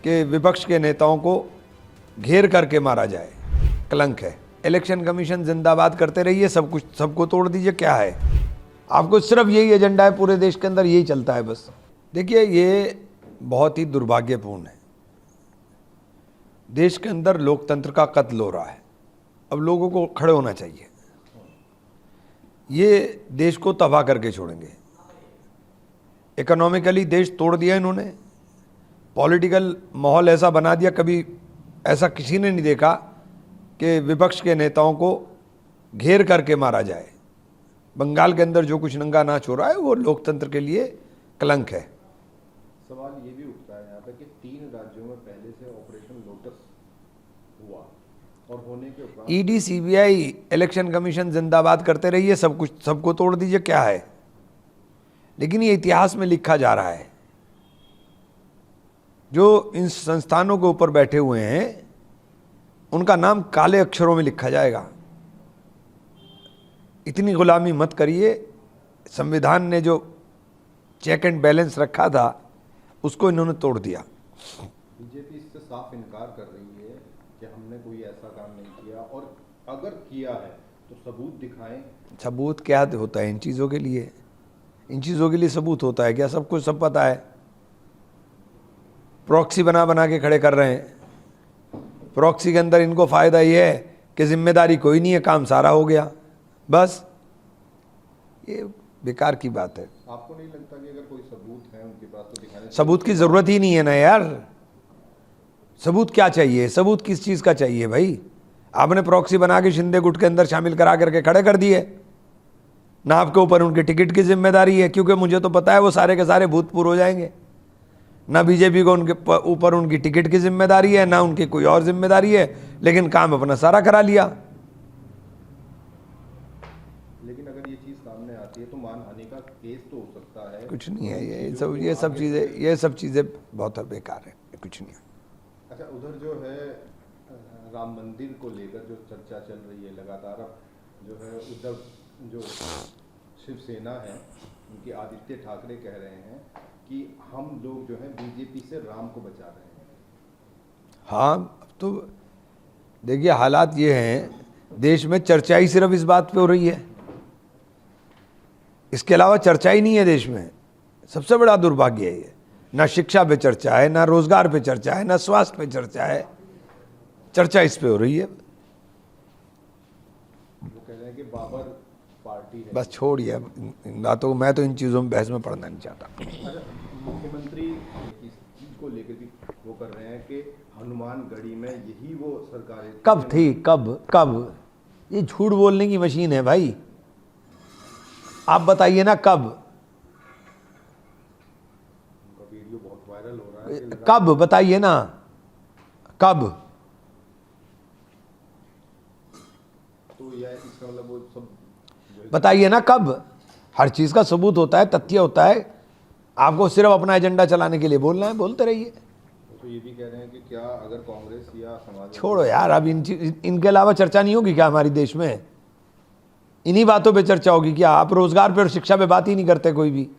कि विपक्ष के नेताओं को घेर करके मारा जाए, कलंक है। इलेक्शन कमीशन जिंदाबाद करते रहिए, सब कुछ सबको तोड़ दीजिए, क्या है? आपको सिर्फ यही एजेंडा है, पूरे देश के अंदर यही चलता है बस। देखिए, ये बहुत ही दुर्भाग्यपूर्ण है। देश के अंदर लोकतंत्र का कत्ल हो रहा है। अब लोगों को खड़े होना चाहिए। ये देश को तबाह करके छोड़ेंगे। इकोनॉमिकली देश तोड़ दिया इन्होंने, पॉलिटिकल माहौल ऐसा बना दिया, कभी ऐसा किसी ने नहीं देखा कि विपक्ष के नेताओं को घेर करके मारा जाए। बंगाल के अंदर जो कुछ नंगा नाच हो रहा है वो लोकतंत्र के लिए कलंक है। सवाल ये भी उठता है यहाँ पे कि 3 राज्यों में पहले से ऑपरेशन लोटस हुआ और होने के उपरांत ईडी, सीबीआई, इलेक्शन कमीशन जिंदाबाद करते रहिए, सब कुछ सबको तोड़ दीजिए, क्या है? लेकिन ये इतिहास में लिखा जा रहा है। जो इन संस्थानों के ऊपर बैठे हुए हैं उनका नाम काले अक्षरों में लिखा जाएगा। इतनी गुलामी मत करिए। संविधान ने जो चेक एंड बैलेंस रखा था उसको इन्होंने तोड़ दिया। बीजेपी इससे साफ इनकार कर रही है कि हमने कोई ऐसा काम नहीं किया, और अगर किया है तो सबूत दिखाएं। सबूत क्या होता है इन चीज़ों के लिए? इन चीज़ों के लिए सबूत होता है क्या? सब कुछ सब पता है। प्रॉक्सी बना बना के खड़े कर रहे हैं। प्रॉक्सी के अंदर इनको फ़ायदा ये है कि जिम्मेदारी कोई नहीं है, काम सारा हो गया, बस। ये बेकार की बात है। आपको नहीं लगता कि अगर कोई सबूत है उनके पास तो दिखाने? सबूत की ज़रूरत ही नहीं है ना यार। सबूत क्या चाहिए? सबूत किस चीज़ का चाहिए भाई? आपने प्रॉक्सी बना के शिंदे गुट के अंदर शामिल करा करके खड़े कर दिए ना। आपके ऊपर उनके टिकट की जिम्मेदारी है, क्योंकि मुझे तो पता है वो सारे के सारे भूतपूर्व हो जाएंगे। ना बीजेपी को उनके ऊपर उनकी टिकट की जिम्मेदारी है, ना उनकी कोई और जिम्मेदारी है, लेकिन काम अपना सारा करा लिया। लेकिन अगर ये चीज़ सामने आती है तो मानहानि का केस तो हो सकता है। कुछ नहीं है। ये सब चीज़ें बहुत बेकार है, कुछ नहीं है। अच्छा, उधर जो है राम मंदिर को लेकर जो चर्चा चल रही है लगातार, अब जो है उद्धव जो शिवसेना है उनकी आदित्य ठाकरे कह रहे हैं कि हम लोग जो है बीजेपी से राम को बचा रहे हैं। हाँ, तो देखिए हालात ये हैं, देश में चर्चा ही सिर्फ इस बात पे हो रही है, इसके अलावा चर्चा ही नहीं है देश में। सबसे बड़ा दुर्भाग्य है ये। ना शिक्षा पे चर्चा है, ना रोजगार पे चर्चा है, ना स्वास्थ्य पे चर्चा है, चर्चा इस पे हो रही है। वो कह रहे हैं कि बाबर पार्टी है। बस छोड़िए इन बातों को, मैं तो इन चीज़ों में बहस में पढ़ना नहीं चाहता। अच्छा, मुख्यमंत्री इस चीज को लेकर भी वो कर रहे हैं कि हनुमानगढ़ी में यही वो सरकार है। कब थी? कब? ये झूठ बोलने की मशीन है भाई। आप बताइए ना कब? उनका वीडियो बहुत वायरल हो रहा है। कब बताइए ना, कब? तो यह इसका मतलब वो सब बताइए ना कब? हर चीज़ का सबूत होता है, तथ्य होता है। आपको सिर्फ अपना एजेंडा चलाने के लिए बोलना है, बोलते रहिए। तो ये भी कह रहे हैं कि क्या अगर कांग्रेस या समाज छोड़ो यार, अब इनके अलावा चर्चा नहीं होगी क्या हमारी देश में? इन्हीं बातों पे चर्चा होगी क्या? आप रोजगार पे और शिक्षा पे बात ही नहीं करते कोई भी।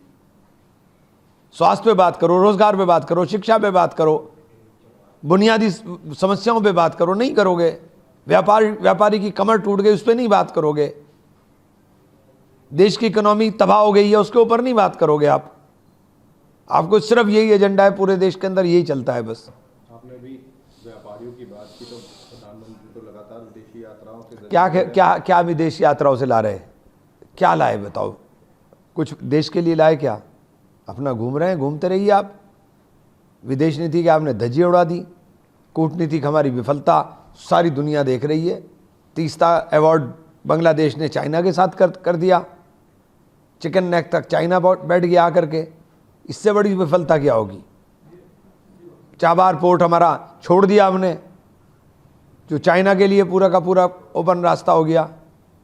स्वास्थ्य पे बात करो, रोजगार पे बात करो, शिक्षा पे बात करो, बुनियादी समस्याओं पे बात करो, नहीं करोगे। व्यापारी की कमर टूट गई, उस पर नहीं बात करोगे। देश की इकोनॉमी तबाह हो गई है, उसके ऊपर नहीं बात करोगे आप। आपको सिर्फ यही एजेंडा है, पूरे देश के अंदर यही चलता है बस। आपने भी व्यापारियों की बात की, तो प्रधानमंत्री तो लगातार विदेशी यात्राओं से क्या विदेश यात्राओं से ला रहे? क्या लाए बताओ? कुछ देश के लिए लाए क्या? अपना घूम रहे हैं, घूमते रहिए आप। विदेश नीति की आपने धज्जी उड़ा दी। कूटनीतिक हमारी विफलता सारी दुनिया देख रही है। तीस्ता अवार्ड बांग्लादेश ने चाइना के साथ कर दिया। चिकन नेक तक चाइना बैठ गया आकर के। इससे बड़ी विफलता क्या होगी? चाबार पोर्ट हमारा छोड़ दिया हमने, जो चाइना के लिए पूरा का पूरा ओपन रास्ता हो गया।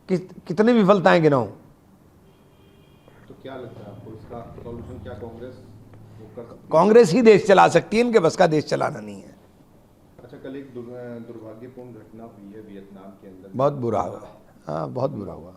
कितनी विफलताएं गिनाऊं? तो क्या लगता है आपको इसका सॉल्यूशन क्या कांग्रेस वो कर सकती है? कांग्रेस ही देश चला सकती है, इनके बस का देश चलाना नहीं है। अच्छा, कल एक दुर्भाग्यपूर्ण घटना हुई है वियतनाम के अंदर। बहुत बुरा हुआ। हाँ, बहुत बुरा हुआ।